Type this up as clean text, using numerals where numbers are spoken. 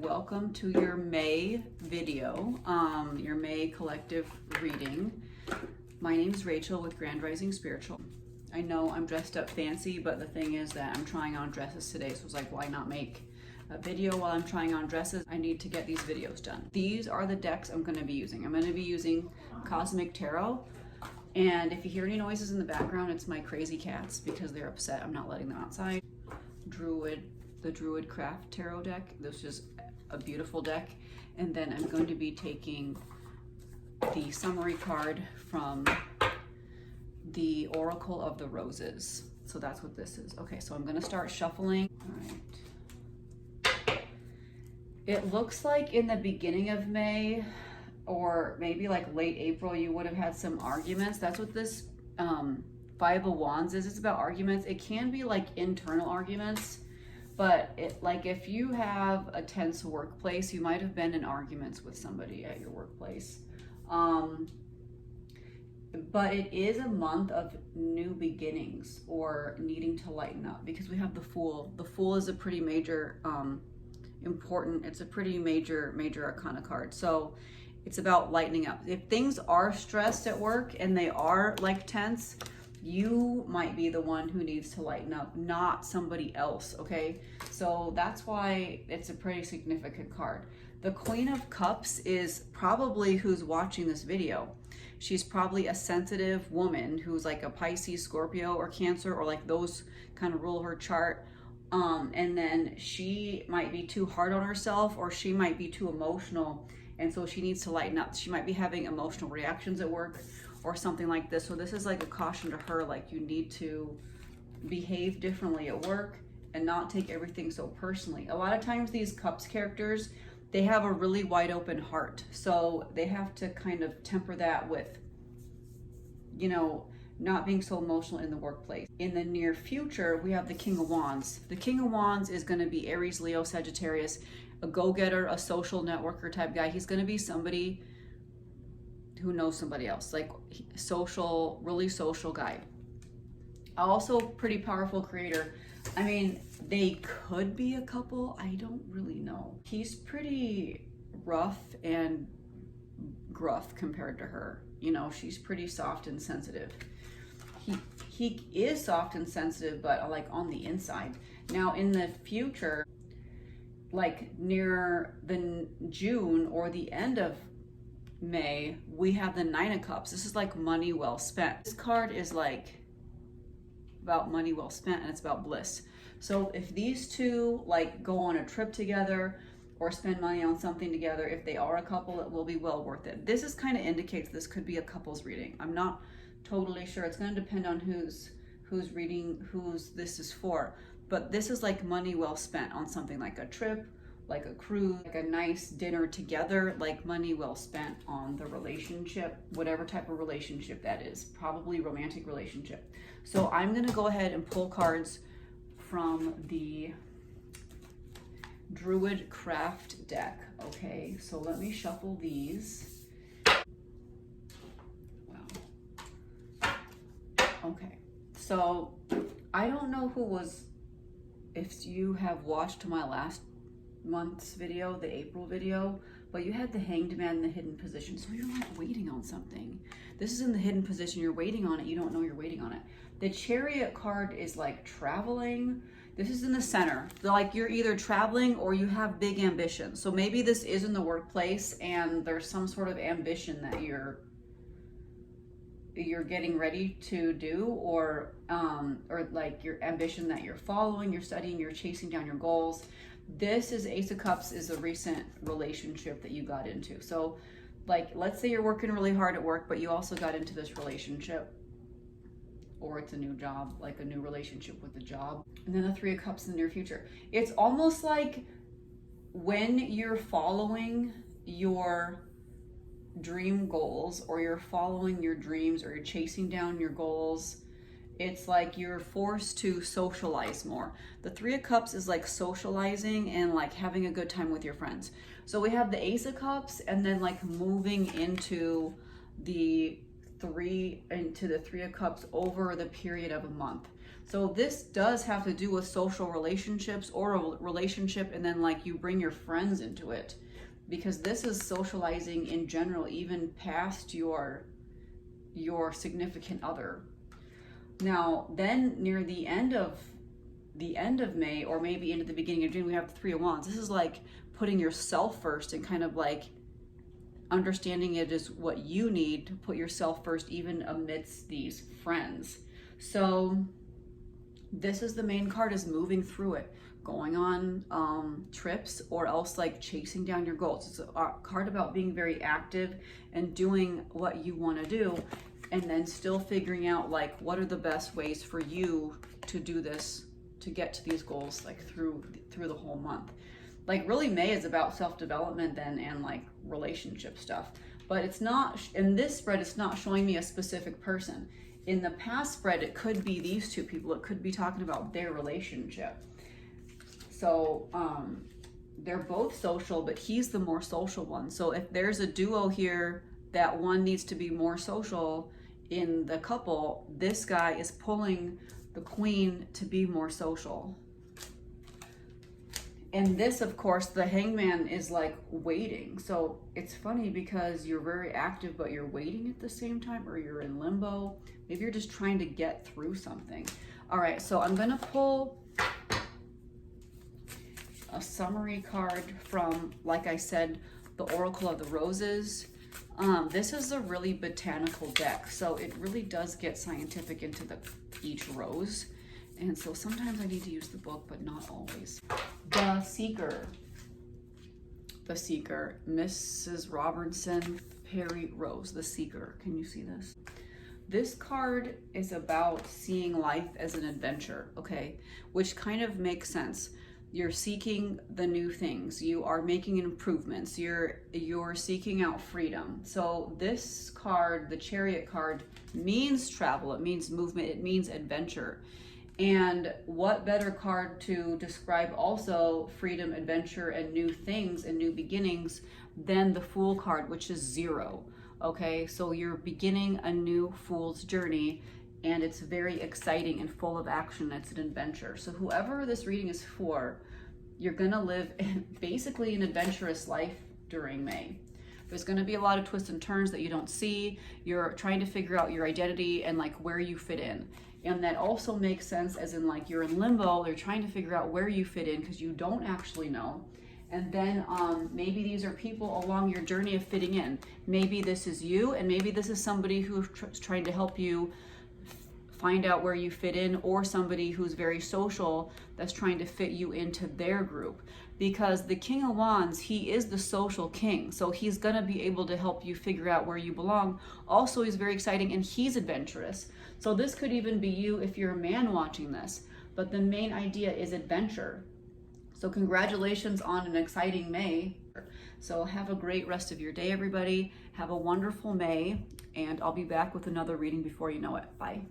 welcome to your May video, your May collective reading. My name is Rachel with Grand Rising Spiritual. I know I'm dressed up fancy, but the thing is that I'm trying on dresses today, so it's like, why not make a video while I'm trying on dresses? I need to get these videos done. These are the decks I'm going to be using. I'm going to be using Cosmic Tarot, and if you hear any noises in the background, it's my crazy cats because they're upset I'm not letting them outside. The Druid Craft Tarot deck. This is a beautiful deck. And then I'm going to be taking the summary card from the Oracle of the Roses. So that's what this is. Okay, so I'm going to start shuffling. All right. It looks like in the beginning of May, or maybe like late April, you would have had some arguments. That's what this Five of Wands is. It's about arguments. It can be like internal arguments, but like if you have a tense workplace, you might have been in arguments with somebody at your workplace. But it is a month of new beginnings or needing to lighten up, because we have the Fool. The Fool is a pretty major, it's a pretty major arcana card. So it's about lightening up. If things are stressed at work and they are like tense, you might be the one who needs to lighten up, not somebody else, okay? So that's why it's a pretty significant card. The Queen of Cups is probably who's watching this video. She's probably a sensitive woman who's like a Pisces, Scorpio, or Cancer, or like those kind of rule her chart. And then she might be too hard on herself, or she might be too emotional, and so she needs to lighten up. She might be having emotional reactions at work or something like this. So this is like a caution to her, like you need to behave differently at work and not take everything so personally. A lot of times these Cups characters, they have a really wide open heart. So they have to kind of temper that with, you know, not being so emotional in the workplace. In the near future, we have the King of Wands. The King of Wands is going to be Aries, Leo, Sagittarius, a go-getter, a social networker type guy. He's going to be somebody who knows somebody else, like social, really social guy. Also pretty powerful creator. I mean, they could be a couple, I don't really know. He's pretty rough and gruff compared to her. You know, she's pretty soft and sensitive. He is soft and sensitive, but like on the inside. Now in the future, like near the June or the end of May, we have the Nine of Cups. This is like money well spent. This card is like about money well spent, and it's about bliss. So if these two like go on a trip together or spend money on something together, if they are a couple, it will be well worth it. This is kind of indicates this could be a couple's reading. I'm not totally sure. It's going to depend on who's reading, who's this is for. But this is like money well spent on something like a trip, like a cruise, like a nice dinner together, like money well spent on the relationship, whatever type of relationship that is, probably romantic relationship. So I'm going to go ahead and pull cards from the Druid Craft deck. Okay, so let me shuffle these. Wow. Okay, so I don't know who was, if you have watched my last month's video, the April video, but you had the Hanged Man in the hidden position. So you're like waiting on something. This is in the hidden position. You're waiting on it. You don't know you're waiting on it. The Chariot card is like traveling. This is in the center. Like you're either traveling or you have big ambitions. So maybe this is in the workplace and there's some sort of ambition that you're getting ready to do, or like your ambition that you're following, you're studying, you're chasing down your goals. This is Ace of Cups, is a recent relationship that you got into. So like, let's say you're working really hard at work, but you also got into this relationship, or it's a new job, like a new relationship with a job. And then the Three of Cups in the near future. It's almost like when you're following your dream goals, or you're following your dreams, or you're chasing down your goals, it's like you're forced to socialize more. The Three of Cups is like socializing and like having a good time with your friends. So we have the Ace of Cups, and then like moving into the Three of Cups over the period of a month. So this does have to do with social relationships, or a relationship, and then like you bring your friends into it, because this is socializing in general, even past your significant other. Now, then near the end of May, or maybe into the beginning of June, we have the Three of Wands. This is like putting yourself first and kind of like understanding it is what you need to put yourself first, even amidst these friends. So this is the main card, is moving through it, going on trips, or else like chasing down your goals. It's a card about being very active and doing what you want to do, and then still figuring out like what are the best ways for you to do this, to get to these goals, like through the whole month. Like really May is about self-development then, and like relationship stuff. But it's not, in this spread, it's not showing me a specific person. In the past spread, it could be these two people. It could be talking about their relationship. So they're both social, but he's the more social one. So if there's a duo here that one needs to be more social in the couple, this guy is pulling the queen to be more social. And this, of course, the hangman is like waiting. So it's funny because you're very active, but you're waiting at the same time, or you're in limbo. Maybe you're just trying to get through something. All right, so I'm gonna pull a summary card from, like I said, the Oracle of the Roses. This is a really botanical deck, so it really does get scientific into each rose. And so sometimes I need to use the book, but not always. The Seeker, Mrs. Robertson Perry Rose, The Seeker. Can you see this? This card is about seeing life as an adventure, okay? Which kind of makes sense. You're seeking the new things. You are making improvements. You're seeking out freedom. So this card, the Chariot card, means travel. It means movement. It means adventure. And what better card to describe also freedom, adventure, and new things and new beginnings than the Fool card, which is 0. Okay, so you're beginning a new Fool's journey, and it's very exciting and full of action. It's an adventure. So whoever this reading is for, you're gonna live basically an adventurous life during May. There's gonna be a lot of twists and turns that you don't see. You're trying to figure out your identity and like where you fit in. And that also makes sense as in like you're in limbo, you're trying to figure out where you fit in because you don't actually know. And then maybe these are people along your journey of fitting in. Maybe this is you, and maybe this is somebody who's trying to help you find out where you fit in, or somebody who's very social that's trying to fit you into their group. Because the King of Wands, he is the social king, so he's gonna be able to help you figure out where you belong. Also, he's very exciting and he's adventurous. So this could even be you if you're a man watching this, but the main idea is adventure. So congratulations on an exciting May. So have a great rest of your day, everybody. Have a wonderful May, and I'll be back with another reading before you know it. Bye.